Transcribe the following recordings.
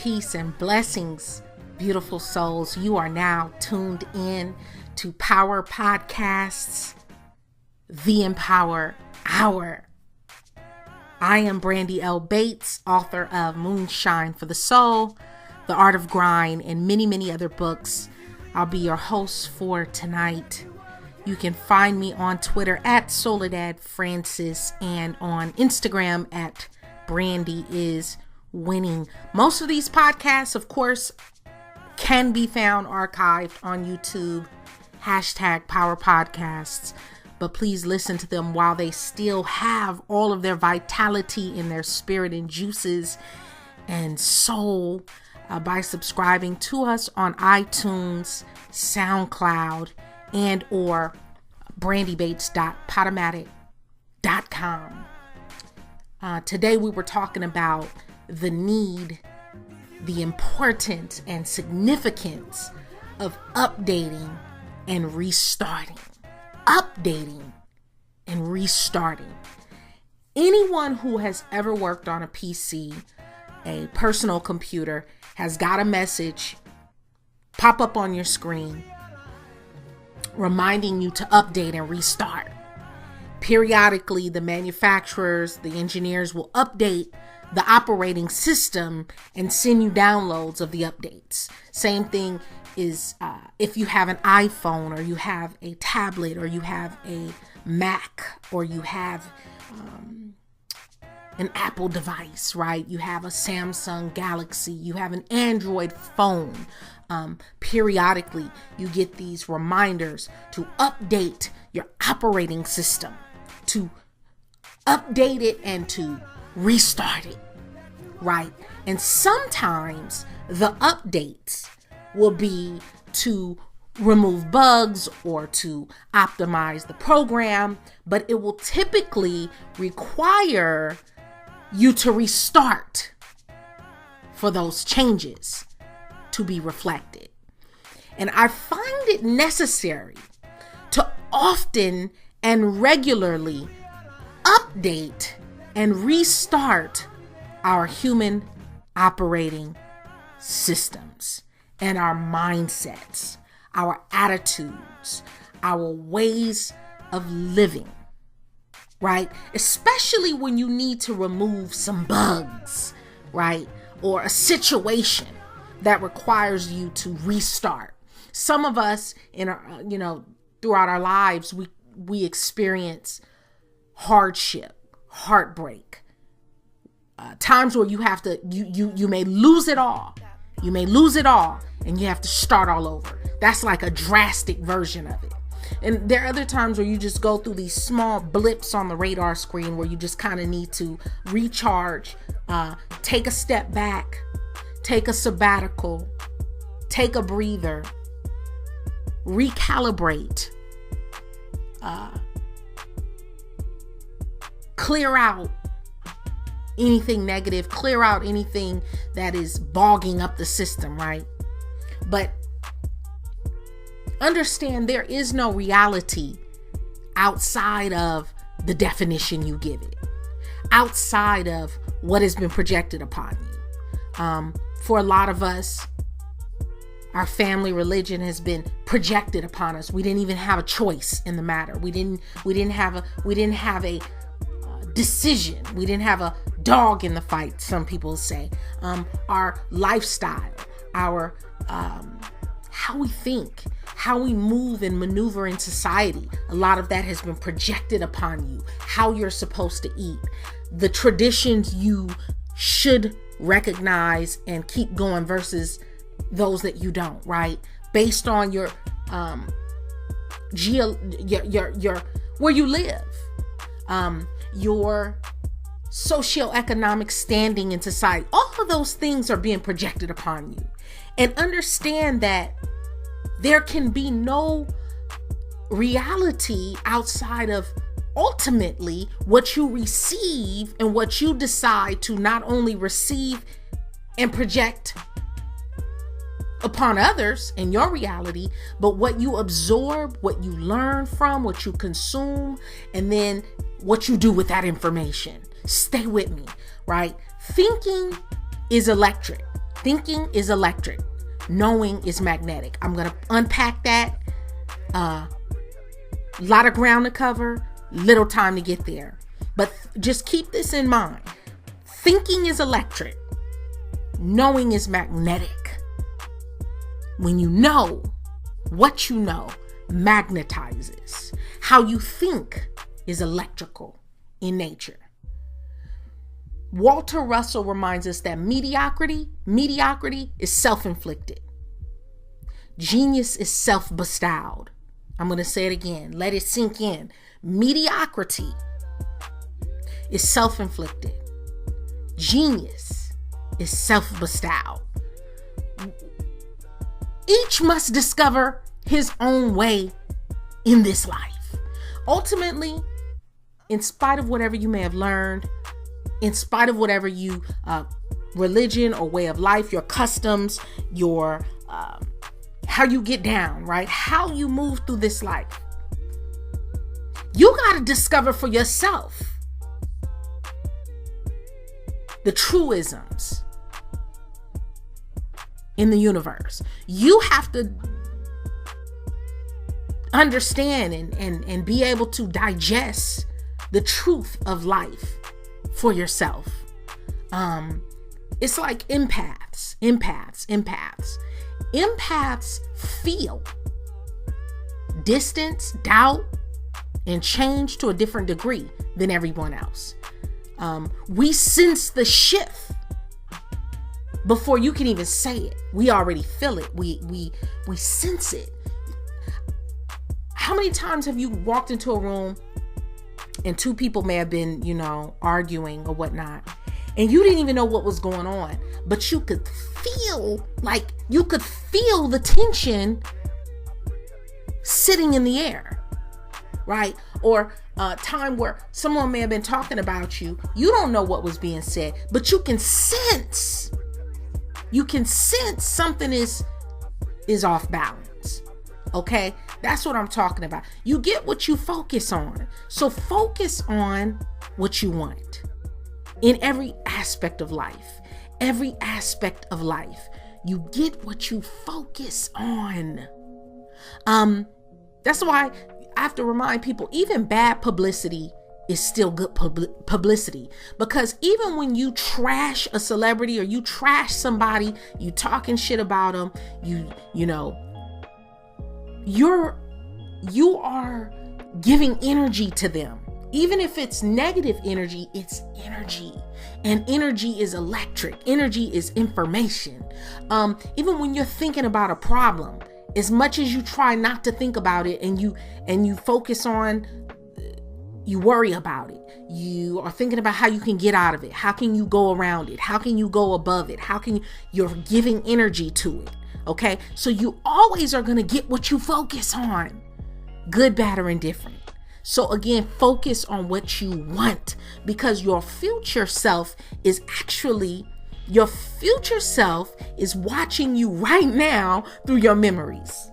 peace, and blessings, beautiful souls. You are now tuned in to Power Podcasts, The Empower Hour. I am Brandi L. Bates, author of Moonshine for the Soul, The Art of Grind, and many, many other books. I'll be your host for tonight. You can find me on Twitter at Soledad Francis and on Instagram at Brandi is Winning. Most of these podcasts, of course, can be found archived on YouTube, hashtag Power Podcasts, but please listen to them while they still have all of their vitality in their spirit and juices and soul by subscribing to us on iTunes, SoundCloud, and or brandybates.podomatic.com. Today we were talking about the need, the importance and significance of updating and restarting. Updating and restarting. Anyone who has ever worked on a PC, a personal computer, has got a message pop up on your screen reminding you to update and restart. Periodically, the manufacturers, the engineers will update the operating system and send you downloads of the updates. Same thing is if you have an iPhone or you have a tablet or you have a Mac or you have an Apple device, right? You have a Samsung Galaxy, you have an Android phone. Periodically, you get these reminders to update your operating system, to update it and to restart it, right? And sometimes the updates will be to remove bugs or to optimize the program, but it will typically require you to restart for those changes to be reflected. And I find it necessary to often and regularly update and restart our human operating systems and our mindsets, our attitudes, our ways of living, right? Especially when you need to remove some bugs, right? Or a situation that requires you to restart. Some of us in our, throughout our lives, we experience hardship, heartbreak, times where you have to, you may lose it all. You may lose it all and you have to start all over. That's like a drastic version of it. And there are other times where you just go through these small blips on the radar screen where you just kind of need to recharge, take a step back, take a sabbatical, take a breather, recalibrate, clear out anything negative, clear out anything that is bogging up the system, right? But understand there is no reality outside of the definition you give it, outside of what has been projected upon you. For a lot of us, our family religion has been projected upon us. We didn't even have a choice in the matter. We didn't have a decision. We didn't have a dog in the fight, some people say. Our lifestyle, our how we think, how we move and maneuver in society, a lot of that has been projected upon you. How you're supposed to eat, the traditions you should recognize and keep going versus those that you don't, right? Based on your where you live, your socioeconomic standing in society. All of those things are being projected upon you. And understand that there can be no reality outside of ultimately what you receive and what you decide to not only receive and project upon others in your reality, but what you absorb, what you learn from, what you consume, and then what you do with that information. Stay with me, right? Thinking is electric. Thinking is electric. Knowing is magnetic. I'm going to unpack that. A lot of ground to cover, little time to get there. But just keep this in mind. Thinking is electric. Knowing is magnetic. When you know, what you know magnetizes. How you think is electrical in nature. Walter Russell reminds us that mediocrity is self-inflicted. Genius is self-bestowed. I'm going to say it again. Let it sink in. Mediocrity is self-inflicted. Genius is self-bestowed. Each must discover his own way in this life. Ultimately, in spite of whatever you may have learned, in spite of whatever you religion or way of life, your customs, your how you get down, right? How you move through this life. You got to discover for yourself the truisms in the universe. You have to understand and be able to digest the truth of life for yourself. It's like empaths. Empaths feel distance, doubt, and change to a different degree than everyone else. We sense the shift before you can even say it. We already feel it. We sense it. How many times have you walked into a room and two people may have been, arguing or whatnot, and you didn't even know what was going on, but you could feel the tension sitting in the air, right? Or a time where someone may have been talking about you. You don't know what was being said, but you can sense something is off balance. Okay? That's what I'm talking about. You get what you focus on. So focus on what you want in every aspect of life. Every aspect of life. You get what you focus on. That's why I have to remind people, even bad publicity is still good publicity, because even when you trash a celebrity or you trash somebody, you talking shit about them, you are giving energy to them. Even if it's negative energy, it's energy. And energy is electric. Energy is information. Even when you're thinking about a problem, as much as you try not to think about it and you focus on, you worry about it. You are thinking about how you can get out of it. How can you go around it? How can you go above it? You're giving energy to it. Okay. So you always are going to get what you focus on. Good, bad, or indifferent. So again, focus on what you want, because your future self is watching you right now through your memories.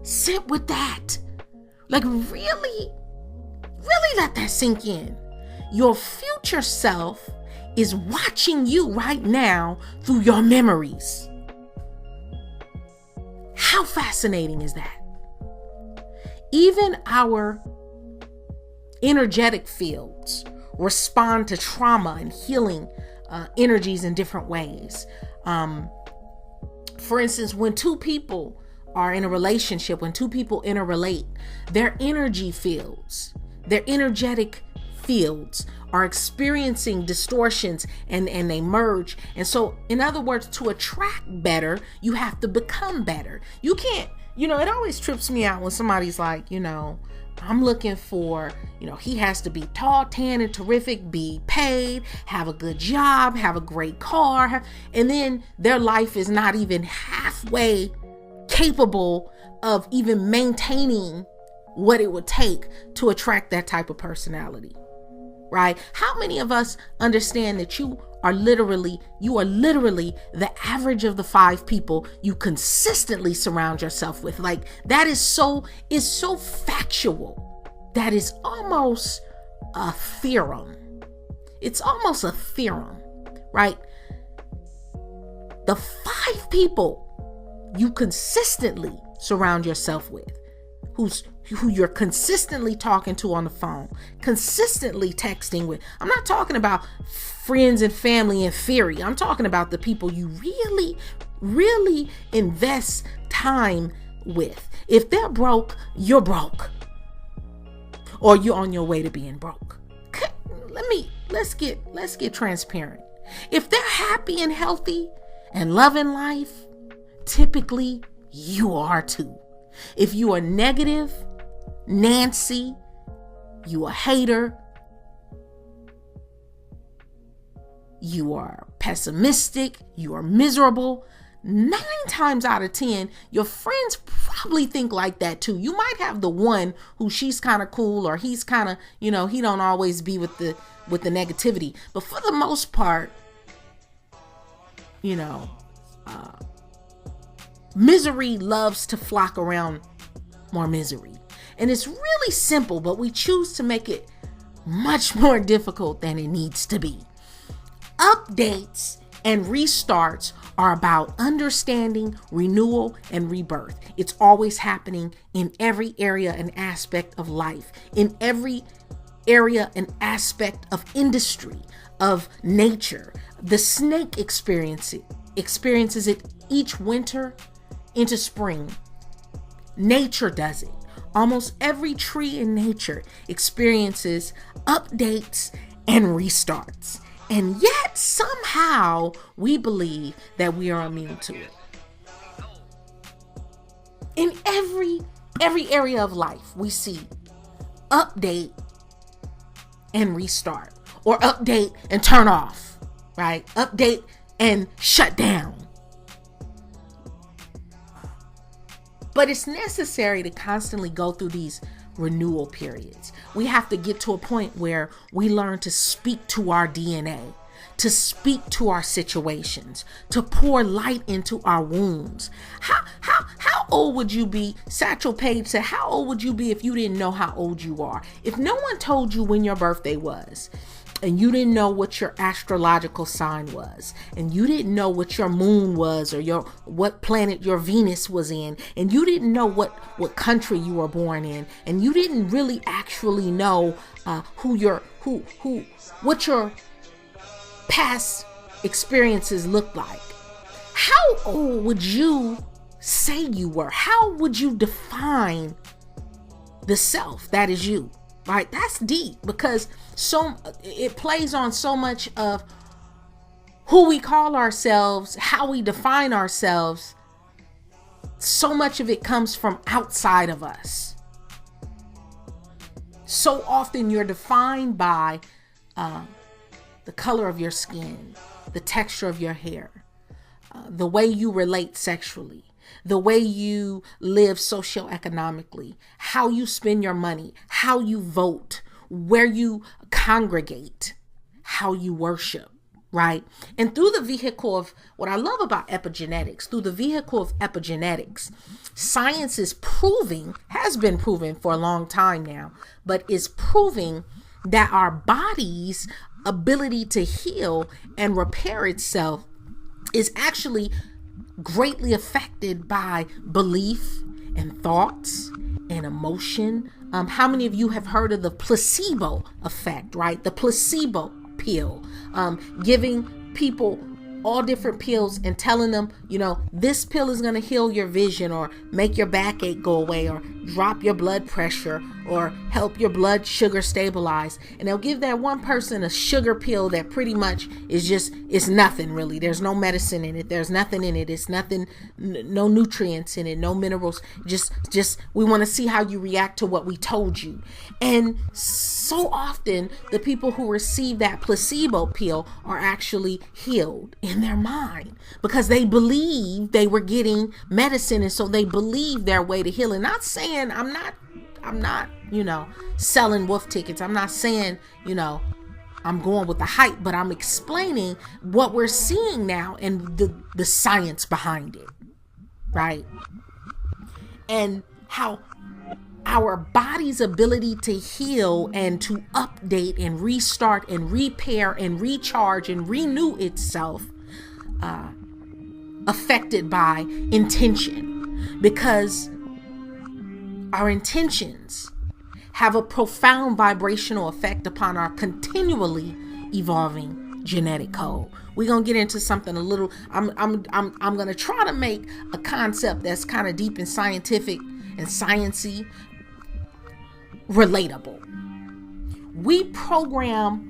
Sit with that. Like really let that sink in. Your future self is watching you right now through your memories. How fascinating is that? Even our energetic fields respond to trauma and healing energies in different ways. For instance, when two people are in a relationship, when two people interrelate, their energy fields, their energetic fields are experiencing distortions and they merge. And so, in other words, to attract better, you have to become better. You can't, it always trips me out when somebody's like, I'm looking for, he has to be tall, tan, and terrific, be paid, have a good job, have a great car, and then their life is not even halfway capable of even maintaining what it would take to attract that type of personality, right? How many of us understand that you are literally the average of the 5 people you consistently surround yourself with? Like, that is so factual. That is almost a theorem. It's almost a theorem, right? The 5 people you consistently surround yourself with, who you're consistently talking to on the phone, consistently texting with. I'm not talking about friends and family in theory. I'm talking about the people you really, really invest time with. If they're broke, you're broke. Or you're on your way to being broke. Let's get transparent. If they're happy and healthy and loving life, typically you are too. If you are negative, Nancy, you a hater, you are pessimistic, you are miserable, 9 times out of 10, your friends probably think like that too. You might have the one who she's kind of cool, or he's kind of, he don't always be with the negativity. But for the most part, misery loves to flock around more misery. And it's really simple, but we choose to make it much more difficult than it needs to be. Updates and restarts are about understanding, renewal, and rebirth. It's always happening in every area and aspect of life, in every area and aspect of industry, of nature. The snake experiences it each winter into spring. Nature does it. Almost every tree in nature experiences updates and restarts. And yet somehow we believe that we are immune to it. In every area of life, we see update and restart, or update and turn off, right? Update and shut down. But it's necessary to constantly go through these renewal periods. We have to get to a point where we learn to speak to our DNA, to speak to our situations, to pour light into our wounds. How old would you be? Satchel Paige said, how old would you be if you didn't know how old you are? If no one told you when your birthday was, and you didn't know what your astrological sign was, and you didn't know what your moon was, or what planet your Venus was in, and you didn't know what country you were born in, and you didn't really actually know what your past experiences looked like, how old would you say you were? How would you define the self that is you? Right? That's deep, because it plays on so much of who we call ourselves, how we define ourselves. So much of it comes from outside of us. So often you're defined by the color of your skin, the texture of your hair, the way you relate sexually, the way you live socioeconomically, how you spend your money, how you vote, where you congregate, how you worship, right? And through the vehicle of what I love about epigenetics, through the vehicle of epigenetics, science has been proven for a long time now, but is proving that our body's ability to heal and repair itself is actually greatly affected by belief and thoughts and emotion. How many of you have heard of the placebo effect, right? The placebo pill, giving people all different pills and telling them, this pill is going to heal your vision, or make your backache go away, or drop your blood pressure, or help your blood sugar stabilize. And they'll give that one person a sugar pill that pretty much it's nothing really. There's no medicine in it. There's nothing in it. It's nothing, no nutrients in it, no minerals. Just we want to see how you react to what we told you. And so often the people who receive that placebo pill are actually healed in their mind, because they believe they were getting medicine, and so they believe their way to healing. Not saying I'm not selling wolf tickets. I'm not saying I'm going with the hype, but I'm explaining what we're seeing now and the science behind it, right? And how our body's ability to heal and to update and restart and repair and recharge and renew itself affected by intention, because our intentions have a profound vibrational effect upon our continually evolving genetic code. We're gonna get into something a little. I'm gonna try to make a concept that's kind of deep and scientific and sciency relatable. We program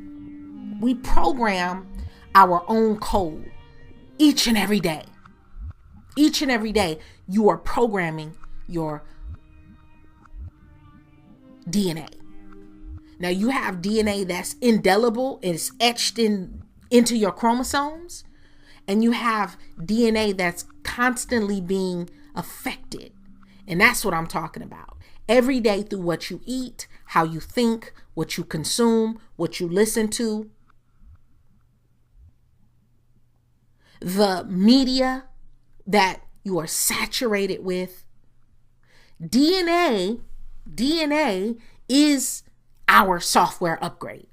our own code each and every day. Each and every day, you are programming your DNA. Now, you have DNA that's indelible, it's etched into your chromosomes, and you have DNA that's constantly being affected. And that's what I'm talking about. Every day, through what you eat, how you think, what you consume, what you listen to, the media that you are saturated with. DNA is our software upgrade.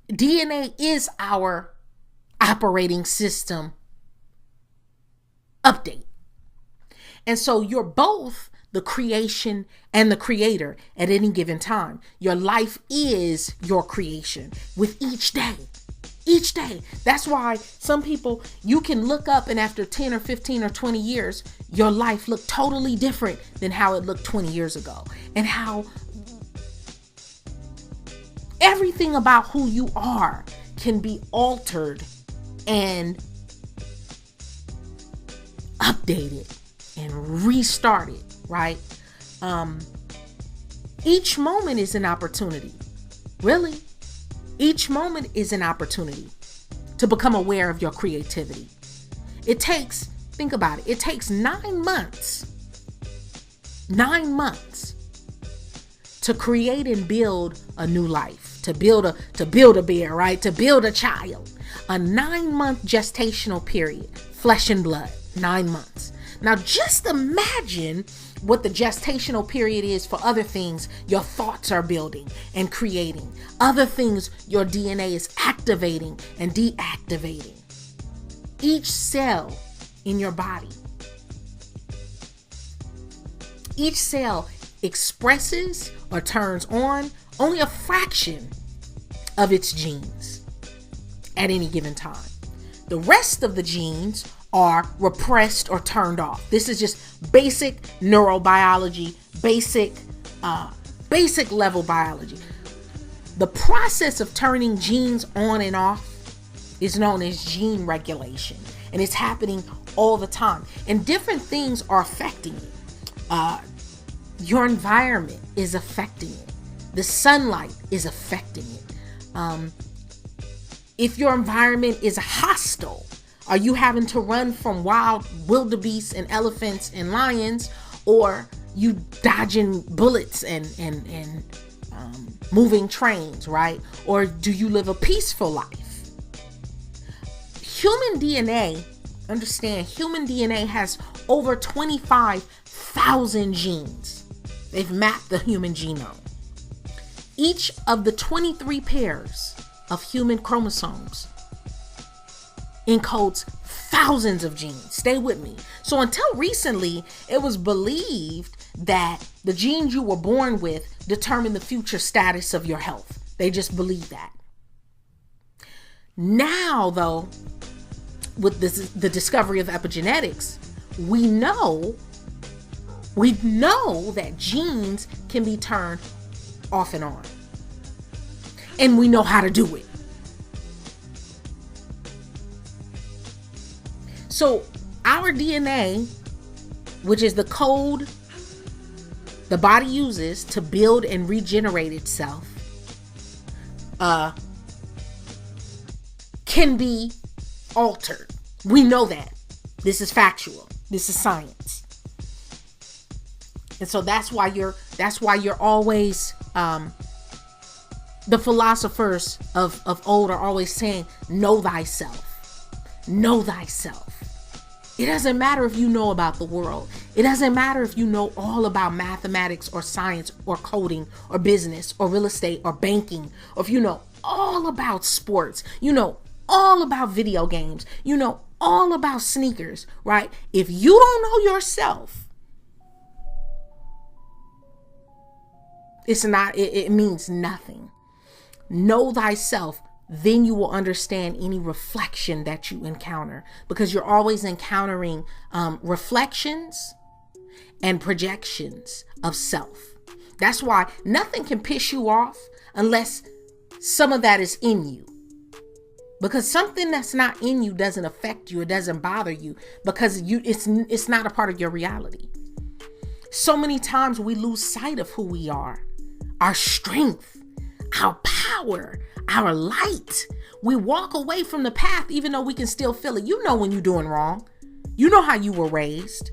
DNA is our operating system update. And so you're both the creation and the creator at any given time. Your life is your creation with each day. Each day. That's why some people, you can look up and after 10 or 15 or 20 years, your life looked totally different than how it looked 20 years ago. And how everything about who you are can be altered and updated and restarted, right? Each moment is an opportunity. Really? Each moment is an opportunity to become aware of your creativity. It takes, think about it, it takes 9 months to create and build a new life, to build a bear, right? To build a child. A 9-month gestational period, flesh and blood, 9 months. Now just imagine what the gestational period is for other things your thoughts are building and creating, other things your DNA is activating and deactivating. Each cell in your body, each cell expresses or turns on only a fraction of its genes at any given time. The rest of the genes are repressed or turned off. This is just basic neurobiology, basic level biology. The process of turning genes on and off is known as gene regulation, and it's happening all the time. And different things are affecting it. Your environment is affecting it. The sunlight is affecting it. If your environment is hostile, are you having to run from wild wildebeests and elephants and lions, or you dodging bullets and moving trains, right? Or do you live a peaceful life? Human DNA, understand, human DNA has over 25,000 genes. They've mapped the human genome. Each of the 23 pairs of human chromosomes encodes thousands of genes. Stay with me. So until recently, it was believed that the genes you were born with determine the future status of your health. They just believed that. Now, though, with the discovery of epigenetics, we know that genes can be turned off and on. And we know how to do it. So our DNA, which is the code the body uses to build and regenerate itself, can be altered. We know that. This is factual. This is science. And so that's why you're always, the philosophers of old are always saying, know thyself. Know thyself. It doesn't matter if you know about the world. It doesn't matter if you know all about mathematics or science or coding or business or real estate or banking, or if you know all about sports, you know all about video games, you know all about sneakers, right? If you don't know yourself, it means nothing. Know thyself, then you will understand any reflection that you encounter, because you're always encountering reflections and projections of self. That's why nothing can piss you off unless some of that is in you. Because something that's not in you doesn't affect you, it doesn't bother you, because it's not a part of your reality. So many times we lose sight of who we are, our strength, our power, our light. We walk away from the path even though we can still feel it. You know when you're doing wrong. You know how you were raised.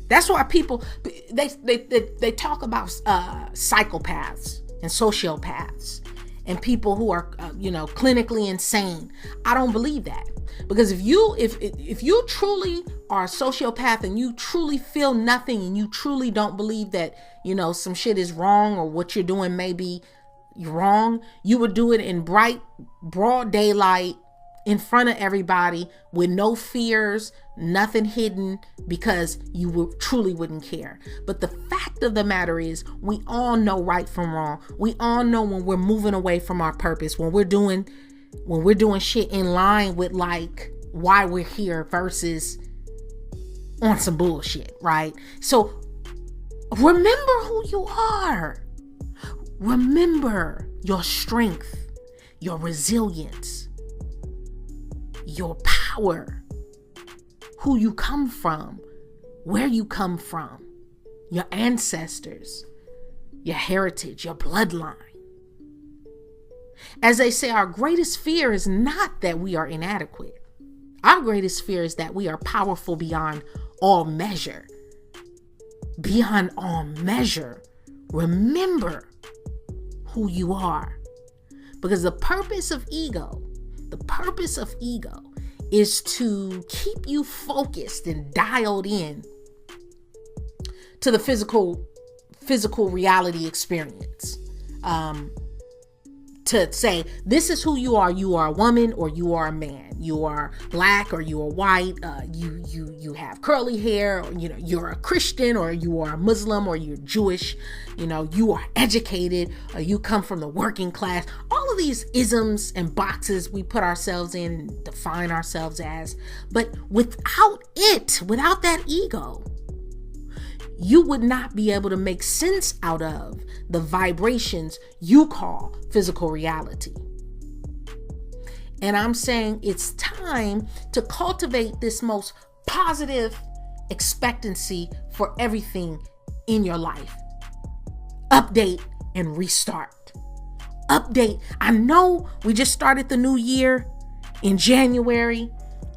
That's why people, they talk about psychopaths and sociopaths and people who are, clinically insane. I don't believe that. Because if you truly are a sociopath and you truly feel nothing and you truly don't believe that, some shit is wrong or what you're doing may be wrong, you would do it in bright, broad daylight in front of everybody with no fears, nothing hidden, because you truly wouldn't care. But the fact of the matter is, we all know right from wrong. We all know when we're moving away from our purpose, when we're doing shit in line with like why we're here versus on some bullshit, right? So remember who you are. Remember your strength, your resilience, your power, who you come from, where you come from, your ancestors, your heritage, your bloodline. As they say, our greatest fear is not that we are inadequate. Our greatest fear is that we are powerful beyond all measure. Beyond all measure. Remember who you are. Because the purpose of ego is to keep you focused and dialed in to the physical reality experience. To say, this is who you are. You are a woman or you are a man. You are black or you are white. You have curly hair. Or, you're a Christian or you are a Muslim or you're Jewish. You are educated or you come from the working class. All of these isms and boxes we put ourselves in and define ourselves as. But without that ego, you would not be able to make sense out of the vibrations you call physical reality. And I'm saying it's time to cultivate this most positive expectancy for everything in your life. Update and restart. Update. I know we just started the new year in January.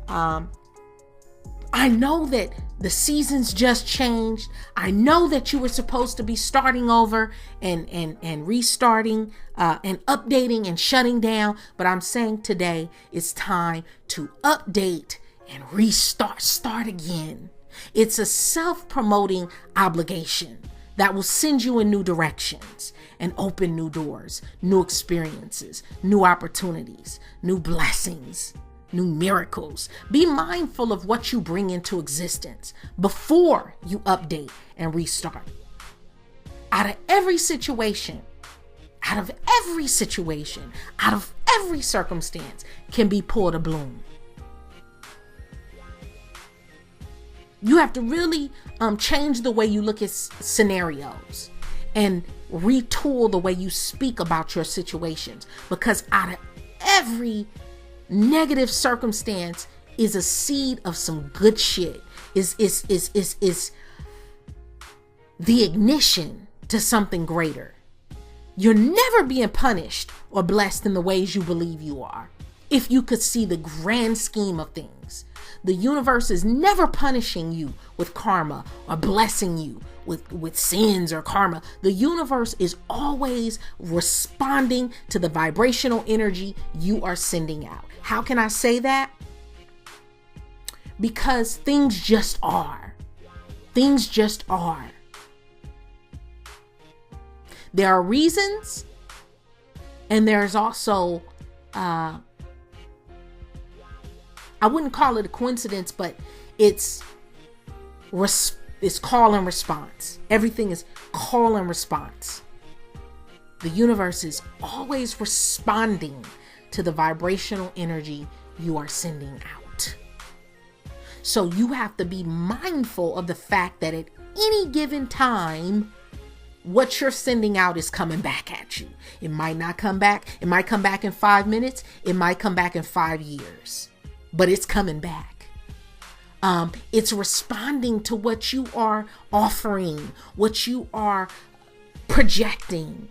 I know that the seasons just changed. I know that you were supposed to be starting over and restarting and updating and shutting down. But I'm saying today it's time to update and restart, start again. It's a self-promoting obligation that will send you in new directions and open new doors, new experiences, new opportunities, new blessings, new miracles. Be mindful of what you bring into existence before you update and restart. Out of every situation, out of every circumstance can be pulled a bloom. You have to really change the way you look at scenarios and retool the way you speak about your situations, because out of every negative circumstance is a seed of some good shit. Is the ignition to something greater. You're never being punished or blessed in the ways you believe you are. If you could see the grand scheme of things, the universe is never punishing you with karma or blessing you with sins or karma. The universe is always responding to the vibrational energy you are sending out. How can I say that? Because things just are. Things just are. There are reasons, and there's also I wouldn't call it a coincidence, but it's call and response. Everything is call and response. The universe is always responding to the vibrational energy you are sending out. So you have to be mindful of the fact that at any given time, what you're sending out is coming back at you. It might not come back. It might come back in 5 minutes. It might come back in 5 years, but it's coming back. It's responding to what you are offering, what you are projecting.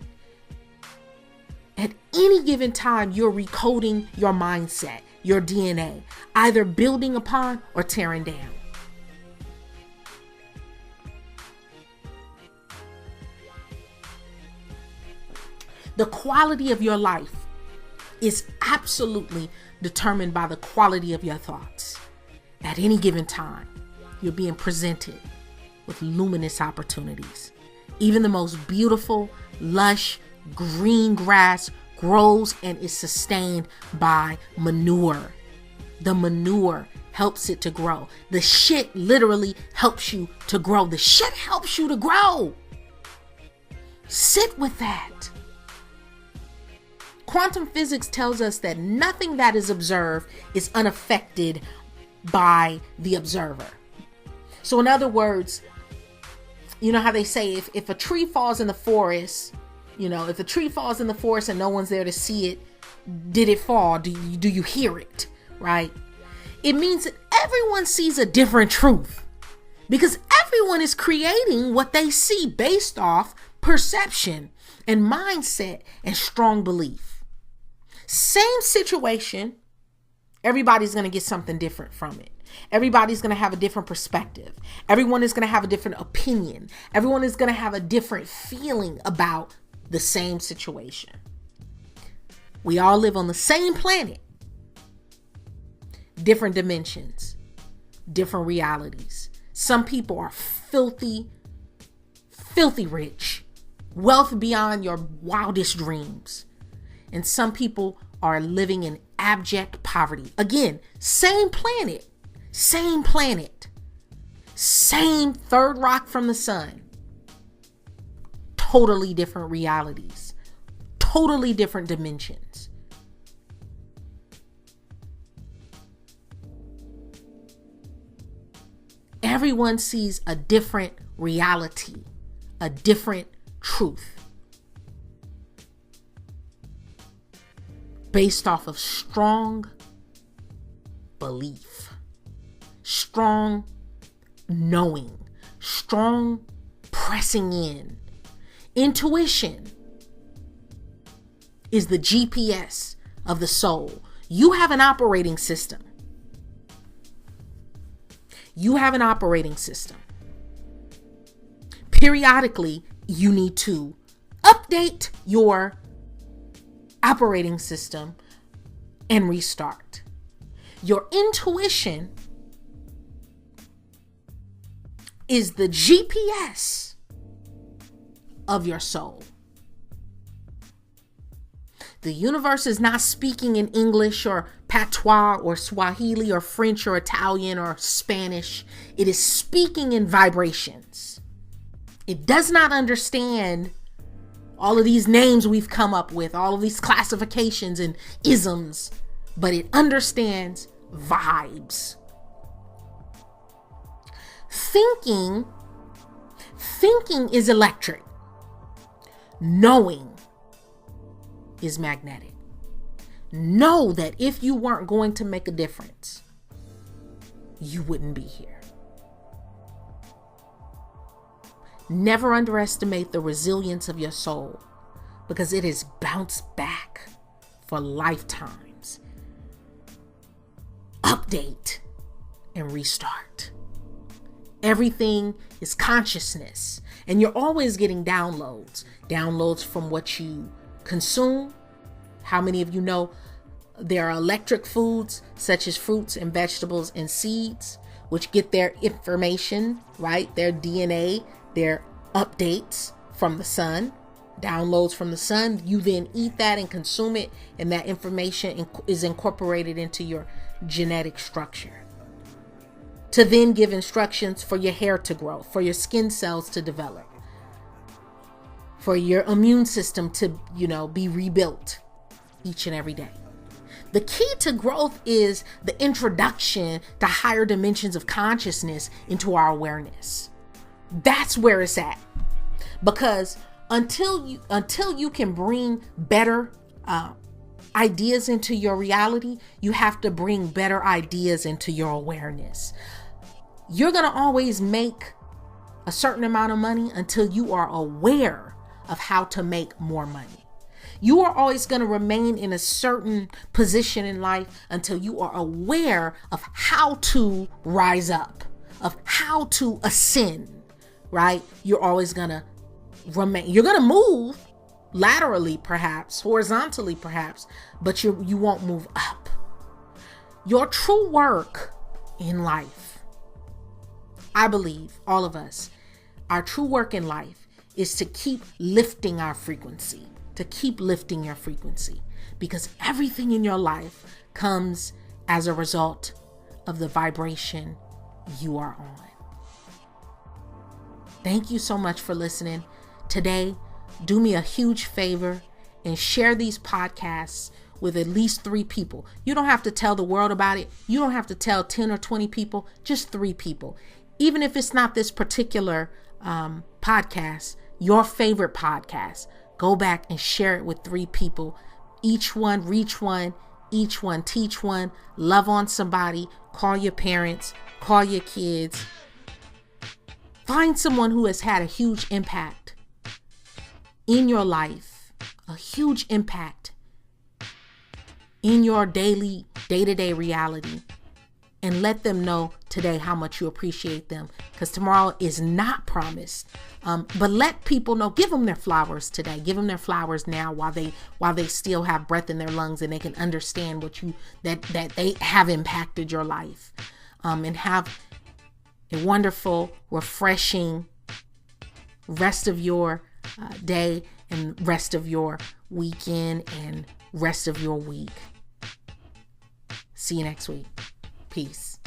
At any given time, you're recoding your mindset, your DNA, either building upon or tearing down. The quality of your life is absolutely determined by the quality of your thoughts. At any given time, you're being presented with luminous opportunities. Even the most beautiful, lush, green grass grows and is sustained by manure. The manure helps it to grow. The shit literally helps you to grow. The shit helps you to grow. Sit with that. Quantum physics tells us that nothing that is observed is unaffected by the observer. So in other words, you know how they say if a tree falls in the forest, if the tree falls in the forest and no one's there to see it, did it fall? Do you hear it? Right? It means that everyone sees a different truth because everyone is creating what they see based off perception and mindset and strong belief. Same situation, everybody's going to get something different from it. Everybody's going to have a different perspective. Everyone is going to have a different opinion. Everyone is going to have a different feeling about the same situation. We all live on the same planet. Different dimensions, different realities. Some people are filthy rich, wealth beyond your wildest dreams. And some people are living in abject poverty. Again, same planet, same third rock from the sun. Totally different realities, totally different dimensions. Everyone sees a different reality, a different truth, based off of strong belief, strong knowing, strong pressing in. Intuition is the GPS of the soul. You have an operating system. You have an operating system. Periodically, you need to update your operating system and restart. Your intuition is the GPS of your soul. The universe is not speaking in English or patois or Swahili or French or Italian or Spanish. It is speaking in vibrations. It does not understand all of these names we've come up with, all of these classifications and isms, but it understands vibes. Thinking is electric. Knowing is magnetic. Know that if you weren't going to make a difference, you wouldn't be here. Never underestimate the resilience of your soul because it has bounced back for lifetimes. Update and restart. Everything is consciousness, and you're always getting downloads from what you consume. How many of you know there are electric foods such as fruits and vegetables and seeds, which get their information, right? Their DNA, their updates from the sun, downloads from the sun. You then eat that and consume it, and that information is incorporated into your genetic structure, to then give instructions for your hair to grow, for your skin cells to develop, for your immune system to, be rebuilt each and every day. The key to growth is the introduction to higher dimensions of consciousness into our awareness. That's where it's at. Because until you can bring better ideas into your reality, you have to bring better ideas into your awareness. You're going to always make a certain amount of money until you are aware of how to make more money. You are always going to remain in a certain position in life until you are aware of how to rise up, of how to ascend, right? You're always going to remain. You're going to move laterally, perhaps, horizontally, perhaps, but you won't move up. Your true work in life, I believe, all of us, our true work in life is to keep lifting our frequency, to keep lifting your frequency, because everything in your life comes as a result of the vibration you are on. Thank you so much for listening. Today, do me a huge favor and share these podcasts with at least 3 people. You don't have to tell the world about it. You don't have to tell 10 or 20 people, just 3 people. Even if it's not this particular podcast, your favorite podcast, go back and share it with 3 people. Each one, reach one, each one, teach one, love on somebody, call your parents, call your kids. Find someone who has had a huge impact in your life, a huge impact in your day-to-day reality, and let them know today how much you appreciate them, because tomorrow is not promised. But let people know, give them their flowers today, give them their flowers now while they still have breath in their lungs and they can understand that they have impacted your life, and have a wonderful, refreshing rest of your day and rest of your weekend and rest of your week. See you next week. Peace.